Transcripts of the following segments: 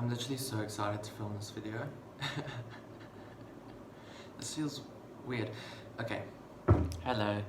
I'm literally so excited to film this video. This feels weird. Okay, hello.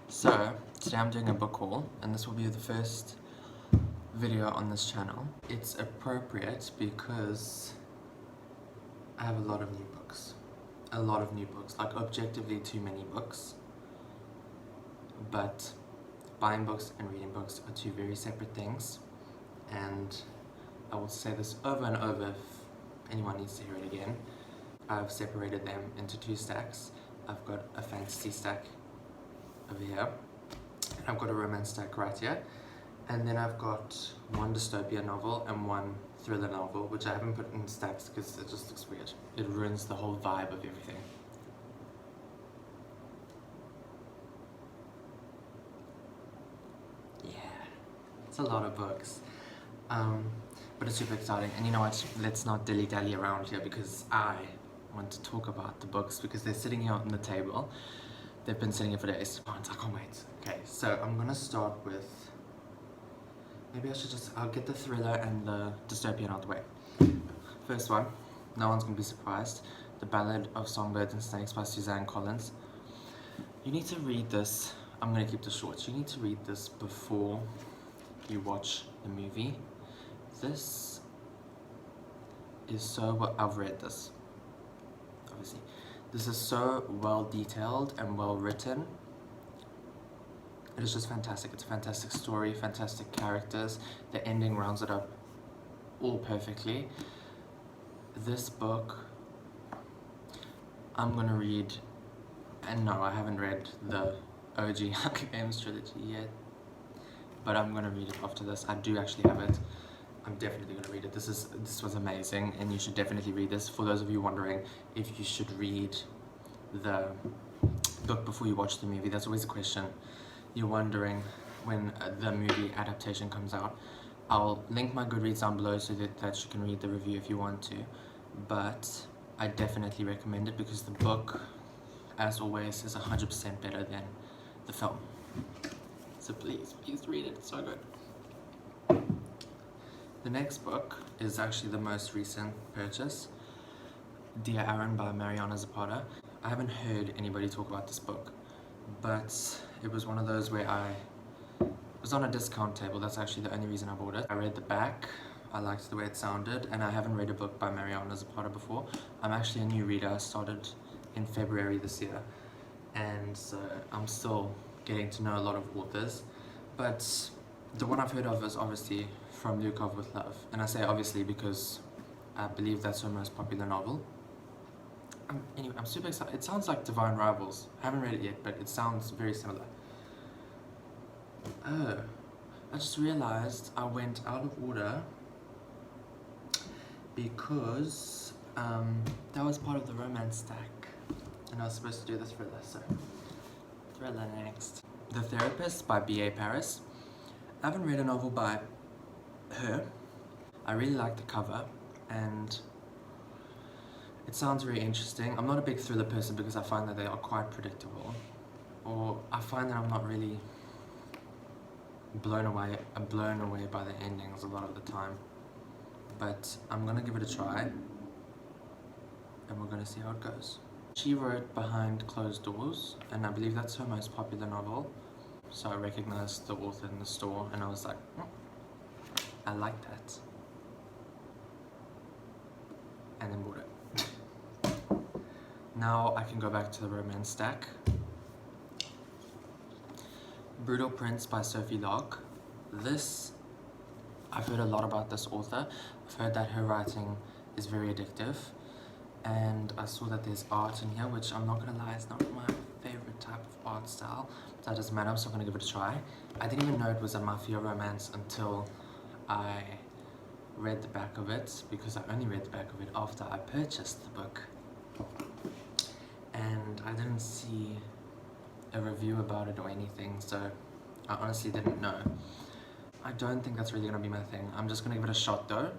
So, today I'm doing a book haul, and this will be the first video on this channel. It's appropriate because I have a lot of new books. A lot of new books, like objectively too many books. But buying books and reading books are two very separate things, and I will say this over and over if anyone needs to hear it again. I've separated them into two stacks. I've got a fantasy stack over here, and I've got a romance stack right here, and then I've got one dystopia novel and one thriller novel, which I haven't put in stacks because it just looks weird. It ruins the whole vibe of everything. Yeah, it's a lot of books. But it's super exciting, and you know what, let's not dilly-dally around here because I want to talk about the books because they're sitting here on the table. They've been sitting here for days. Oh, I can't wait. Okay, so I'm gonna start with, maybe I'll get the thriller and the dystopian out of the way. First one, no one's gonna be surprised, The Ballad of Songbirds and Snakes by Suzanne Collins. You need to read this, I'm gonna keep this short, you need to read this before you watch the movie. This is so well, I've read this, obviously. This is so well detailed and well written. It is just fantastic. It's a fantastic story, fantastic characters. The ending rounds it up all perfectly. This book, I'm gonna read, and no, I haven't read the OG Hunger Games trilogy yet, but I'm gonna read it after this. I do actually have it. I'm definitely gonna read it. This was amazing, and you should definitely read this. For those of you wondering if you should read the book before you watch the movie, that's always a question. You're wondering when the movie adaptation comes out. I'll link my Goodreads down below so that you can read the review if you want to, but I definitely recommend it because the book, as always, is 100% better than the film. So please read it, it's so good. The next book is actually the most recent purchase, Dear Aaron by Mariana Zapata. I haven't heard anybody talk about this book, but it was one of those where it was on a discount table. That's actually the only reason I bought it. I read the back, I liked the way it sounded, and I haven't read a book by Mariana Zapata before. I'm actually a new reader. I started in February this year, and so I'm still getting to know a lot of authors, but the one I've heard of is obviously From Lukov with Love, and I say obviously because I believe that's her most popular novel. Anyway, I'm super excited. It sounds like Divine Rivals. I haven't read it yet, but it sounds very similar. Oh, I just realized I went out of order because that was part of the romance stack, and I was supposed to do the thriller, so thriller next. The Therapist by B.A. Paris. I haven't read a novel by her. I really like the cover, and it sounds very interesting. I'm not a big thriller person because I find that they are quite predictable, or I find that I'm not really blown away by the endings a lot of the time. But I'm gonna give it a try, and we're gonna see how it goes. She wrote Behind Closed Doors, and I believe that's her most popular novel. So I recognized the author in the store, and I was like, oh, I like that, and then bought it. Now I can go back to the romance stack. Brutal Prince by Sophie Lark. This, I've heard a lot about this author. I've heard that her writing is very addictive, and I saw that there's art in here, which I'm not gonna lie, is not my favorite type of art style. That doesn't matter, so I'm gonna give it a try. I didn't even know it was a mafia romance until I read the back of it, because I only read the back of it after I purchased the book. And I didn't see a review about it or anything, so I honestly didn't know. I don't think that's really gonna be my thing. I'm just gonna give it a shot though.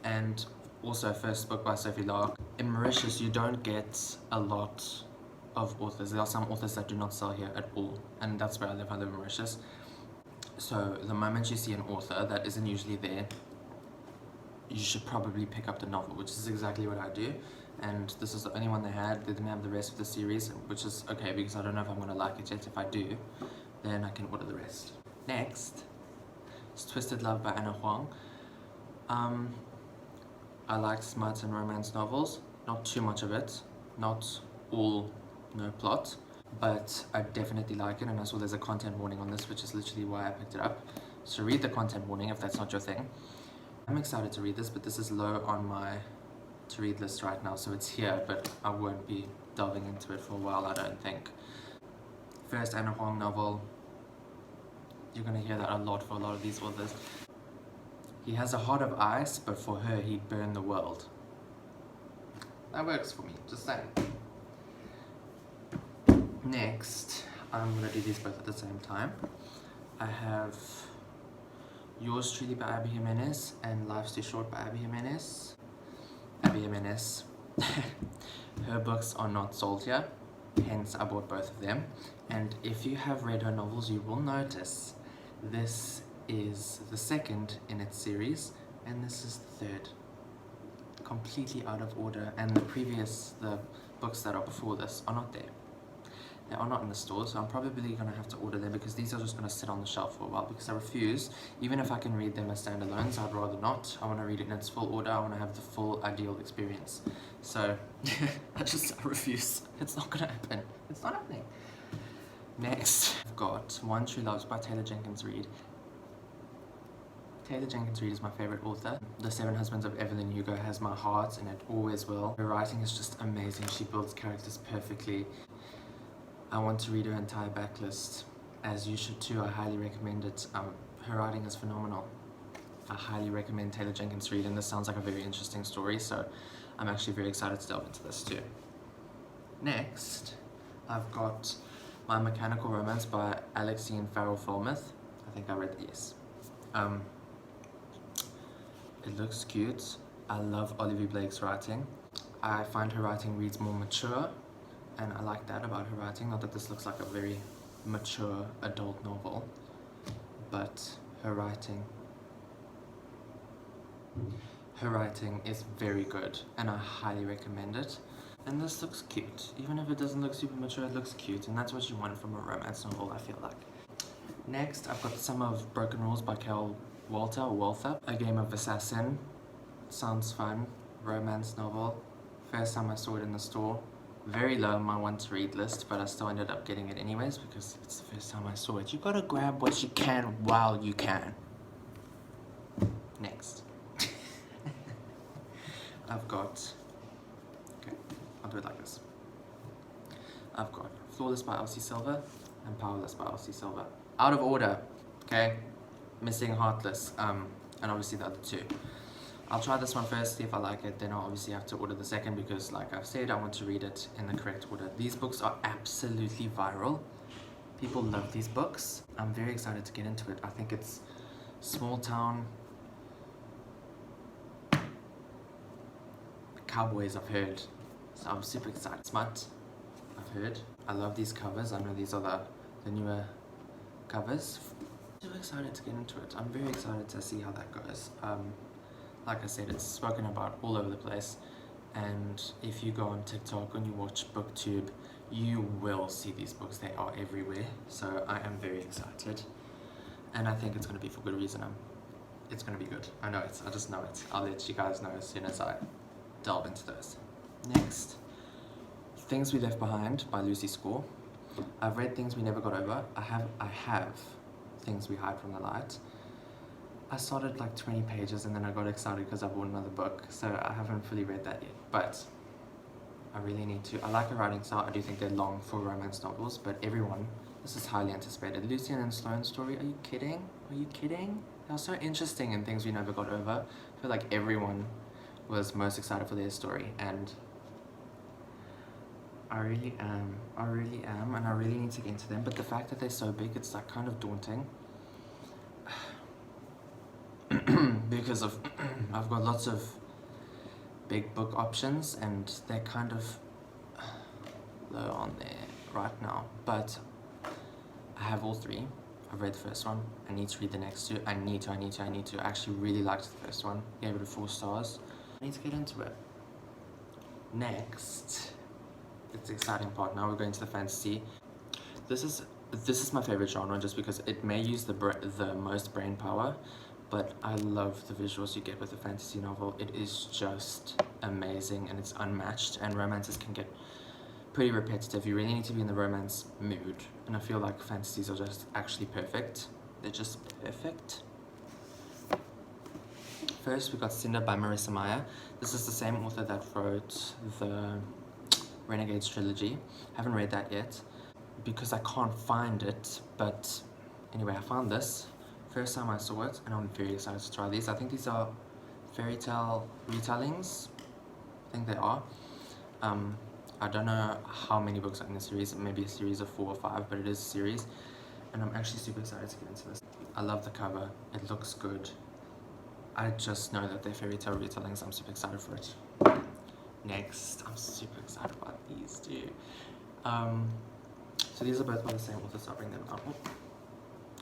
And also, first book by Sophie Lark. In Mauritius, you don't get a lot of authors. There are some authors that do not sell here at all, and that's where I live in Mauritius. So the moment you see an author that isn't usually there, you should probably pick up the novel, which is exactly what I do. And this is the only one they had. They didn't have the rest of the series, which is okay because I don't know if I'm going to like it yet. If I do, then I can order the rest. Next is Twisted Love by Anna Huang. I like smut and romance novels. Not too much of it. Not all, no plot. But I definitely like it, and I saw there's a content warning on this, which is literally why I picked it up. So read the content warning if that's not your thing. I'm excited to read this, but this is low on my to read list right now, so it's here, but I won't be delving into it for a while, I don't think. First Anna Huang novel. You're gonna hear that a lot for a lot of these authors. He has a heart of ice, but for her, he'd burn the world. That works for me, just saying. Next, I'm gonna do these both at the same time. I have Yours Truly by Abby Jimenez and Life's Too Short by Abby Jimenez. Abby Jimenez. Her books are not sold here, hence I bought both of them. And if you have read her novels, you will notice this is the second in its series, and this is the third. Completely out of order, and the books that are before this are not there. They are not in the store, so I'm probably going to have to order them because these are just going to sit on the shelf for a while because I refuse. Even if I can read them as standalones, I'd rather not. I want to read it in its full order. I want to have the full ideal experience. So, I refuse. It's not going to happen. It's not happening. Next, I've got One True Loves by Taylor Jenkins Reid. Taylor Jenkins Reid is my favourite author. The Seven Husbands of Evelyn Hugo has my heart, and it always will. Her writing is just amazing. She builds characters perfectly. I want to read her entire backlist, as you should too. I highly recommend it. Her writing is phenomenal. I highly recommend Taylor Jenkins Reid, and this sounds like a very interesting story, so I'm actually very excited to delve into this too. Next, I've got My Mechanical Romance by Alexine Farrell-Fillmouth. I think I read these. It looks cute. I love Olivia Blake's writing. I find her writing reads more mature, and I like that about her writing. Not that this looks like a very mature adult novel, but her writing is very good, and I highly recommend it. And this looks cute. Even if it doesn't look super mature, it looks cute, and that's what you want from a romance novel, I feel like. Next, I've got Some of Broken Rules by Carol Walther. A Game of Assassin. Sounds fun. Romance novel. First time I saw it in the store. Very low on my want to read list, but I still ended up getting it anyways because it's the first time I saw it. You gotta grab what you can while you can. Next. I've got, okay, I'll do it like this. I've got Flawless by Elsie Silver and Powerless by Elsie Silver. Out of order, okay? Missing Heartless, and obviously the other two. I'll try this one first, see if I like it, then I'll obviously have to order the second because like I've said, I want to read it in the correct order. These books are absolutely viral. People love these books. I'm very excited to get into it. I think it's small town cowboys, I've heard. So I'm super excited. Smut, I've heard. I love these covers. I know these are the newer covers. I'm super excited to get into it. I'm very excited to see how that goes. Like I said, it's spoken about all over the place, and if you go on TikTok and you watch BookTube, you will see these books. They are everywhere, so I am very excited, and I think it's going to be for good reason. It's going to be good. I know it. I just know it. I'll let you guys know as soon as I delve into those. Next, Things We Left Behind by Lucy Score. I've read Things We Never Got Over. I have Things We Hide from the Light. I started like 20 pages and then I got excited because I bought another book, so I haven't fully read that yet, but I really need to. I like her writing style. I do think they're long for romance novels, but this is highly anticipated. Lucian and Sloane's story, are you kidding? Are you kidding? They were so interesting in Things We Never Got Over. I feel like everyone was most excited for their story, and I really am, and I really need to get into them, but the fact that they're so big, it's like kind of daunting. Because I've got lots of big book options and they're kind of low on there right now, but I have all three. I've read the first one. I need to read the next two. I need to. I actually really liked the first one. Gave it 4 stars. I need to get into it. Next, it's the exciting part. Now we're going to the fantasy. This is my favorite genre just because it may use the most brain power, but I love the visuals you get with a fantasy novel. It is just amazing and it's unmatched, and romances can get pretty repetitive. You really need to be in the romance mood, and I feel like fantasies are just actually perfect. They're just perfect. First, we got Cinder by Marissa Meyer. This is the same author that wrote the Renegades trilogy. Haven't read that yet because I can't find it, but anyway, I found this. First time I saw it, and I'm very excited to try these. I think these are fairy tale retellings. I think they are. I don't know how many books are in the series. Maybe a series of 4 or 5, but it is a series, and I'm actually super excited to get into this. I love the cover. It looks good. I just know that they're fairy tale retellings. I'm super excited for it. Next, I'm super excited about these too. So these are both by the same author, so I'll bring them out.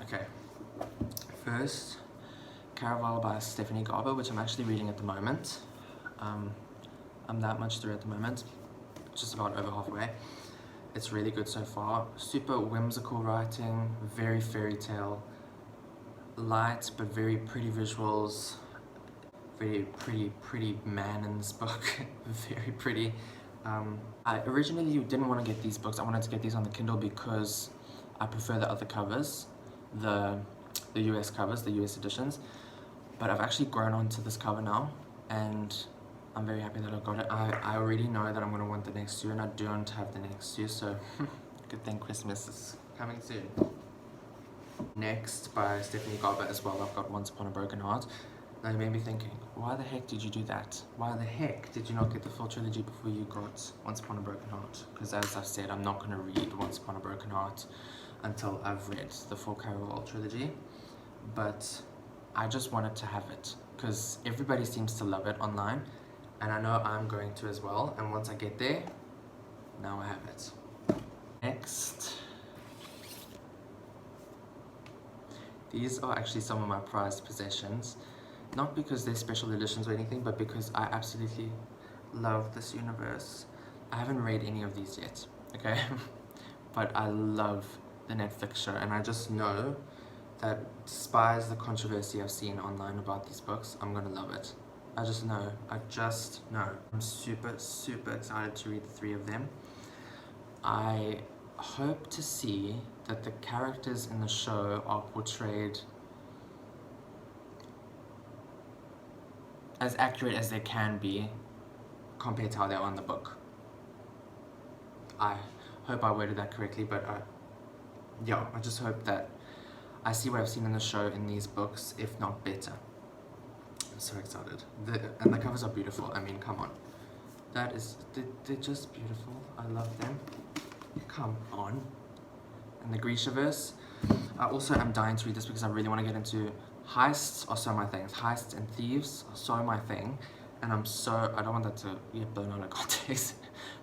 Okay. First, Caraval by Stephanie Garber, which I'm actually reading at the moment. I'm that much through at the moment, just about over halfway. It's really good so far. Super whimsical writing, very fairy tale, light but very pretty visuals. Very pretty man in this book. Very pretty. I originally didn't want to get these books. I wanted to get these on the Kindle because I prefer the other covers, the US covers, the US editions. But I've actually grown onto this cover now, and I'm very happy that I got it. I already know that I'm going to want the next two, and I don't have the next two, so good thing Christmas is coming soon. Next, by Stephanie Garber as well, I've got Once Upon a Broken Heart. Now you may be thinking, why the heck did you do that? Why the heck did you not get the full trilogy before you got Once Upon a Broken Heart? Because as I've said, I'm not going to read Once Upon a Broken Heart until I've read the full Caraval trilogy. But I just wanted to have it because everybody seems to love it online, and I know I'm going to as well. And once I get there, now I have it. Next, these are actually some of my prized possessions. Not because they're special editions or anything, but because I absolutely love this universe. I haven't read any of these yet, okay? But I love the Netflix show, and I just know that despite the controversy I've seen online about these books, I'm gonna love it. I just know. I'm super excited to read the 3 of them. I hope to see that the characters in the show are portrayed as accurate as they can be compared to how they are in the book. I hope I worded that correctly, but yeah, I just hope that I see what I've seen in the show in these books, if not better. I'm so excited. And the covers are beautiful. I mean, come on. They're just beautiful. I love them. Come on. And the Grishaverse. I also am dying to read this because I really want to get into heists are so my thing. Heists and thieves are so my thing. And I don't want that to get blown out of context.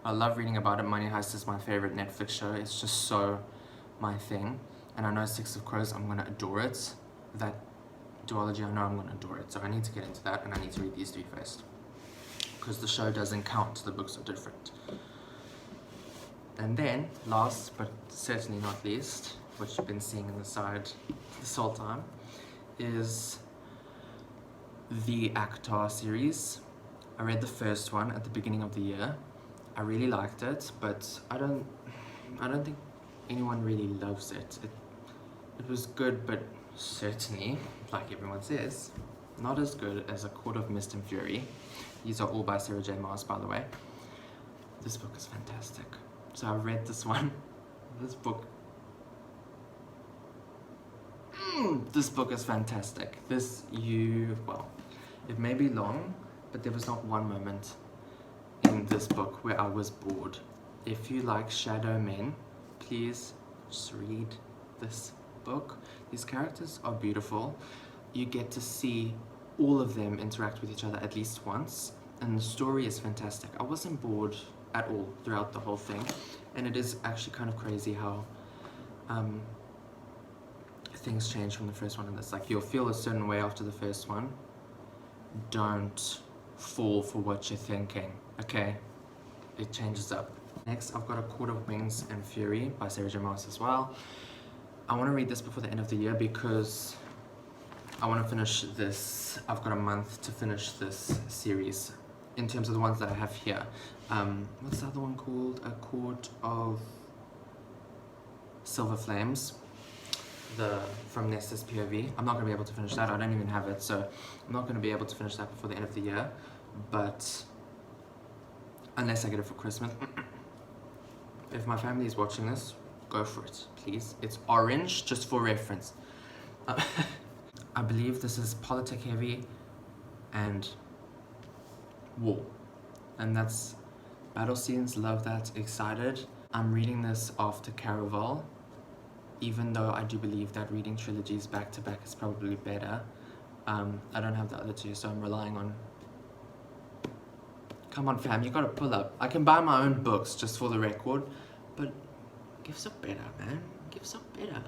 I love reading about it. Money Heist is my favorite Netflix show. It's just so my thing. And I know 6 of Crows, I'm going to adore it. That duology, I know I'm going to adore it. So I need to get into that, and I need to read these 3 first. Because the show doesn't count. The books are different. And then, last but certainly not least, which you've been seeing on the side this whole time, is the ACOTAR series. I read the first one at the beginning of the year. I really liked it, but I don't think anyone really loves it. It was good, but certainly, like everyone says, not as good as A Court of Mist and Fury. These are all by Sarah J. Maas, by the way. This book is fantastic. So I read this one. This book is fantastic. It may be long, but there was not one moment in this book where I was bored. If you like shadow men, please just read this book. These characters are beautiful. You get to see all of them interact with each other at least once, and the story is fantastic. I wasn't bored at all throughout the whole thing, and it is actually kind of crazy how things change from the first one in this. Like, you'll feel a certain way after the first one. Don't fall for what you're thinking, okay? It changes up. Next, I've got A Court of Wings and Fury by Sarah J. Maas as well. I want to read this before the end of the year because I want to finish this. I've got a month to finish this series in terms of the ones that I have here. What's the other one called? A Court of Silver Flames. From Nesta's POV. I'm not going to be able to finish that. I don't even have it, so I'm not going to be able to finish that before the end of the year. But unless I get it for Christmas. If my family is watching this, go for it, please. It's orange, just for reference. I believe this is politic heavy and war. And that's battle scenes, love that, excited. I'm reading this after Caraval, even though I do believe that reading trilogies back to back is probably better. I don't have the other two, so I'm relying on... Come on fam, you gotta pull up. I can buy my own books, just for the record, but gifts are better, man. Gifts are better.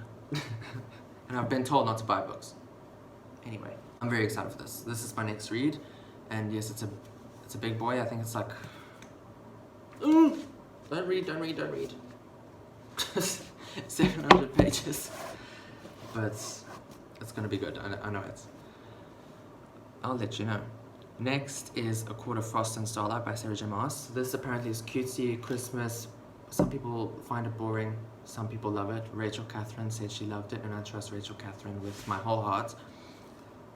And I've been told not to buy books. Anyway, I'm very excited for this. This is my next read, and yes, it's a big boy. I think it's like... Don't read. 700 pages. But it's gonna be good, I know it. I'll let you know. Next is A Court of Frost and Starlight by Sarah J. Maas. This apparently is cutesy, Christmas. Some people find it boring, some people love it. Rachel Catherine said she loved it, and I trust Rachel Catherine with my whole heart.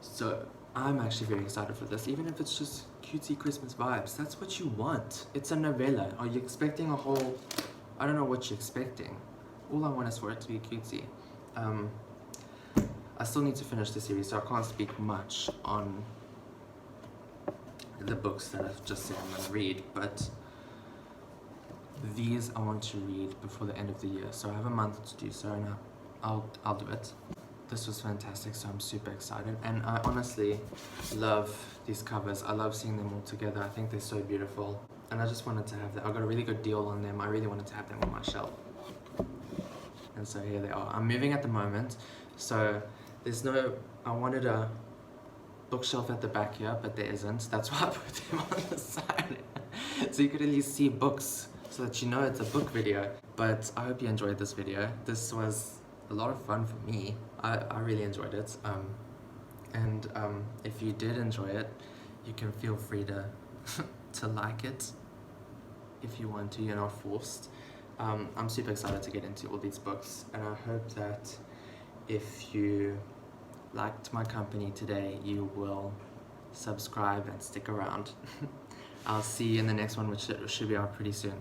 So I'm actually very excited for this, even if it's just cutesy Christmas vibes. That's what you want. It's a novella. Are you expecting a whole... I don't know what you're expecting. All I want is for it to be cutesy. I still need to finish the series, so I can't speak much on the books that I've just said I'm gonna read, but these I want to read before the end of the year, so I have a month to do so, and I'll do it. This was fantastic, so I'm super excited, and I honestly love these covers. I love seeing them all together. I think they're so beautiful, and I just wanted to have them. I got a really good deal on them. I really wanted to have them on my shelf, and so here they are. I'm moving at the moment, so there's no... I wanted a bookshelf at the back here, but there isn't. That's why I put them on the side, so you could at least see books, so that you know it's a book video. But I hope you enjoyed this video. This was a lot of fun for me. I really enjoyed it. If you did enjoy it, you can feel free to to like it if you want to. You're not forced. I'm super excited to get into all these books, and I hope that if you liked my company today, you will subscribe and stick around. I'll see you in the next one, which should be out pretty soon.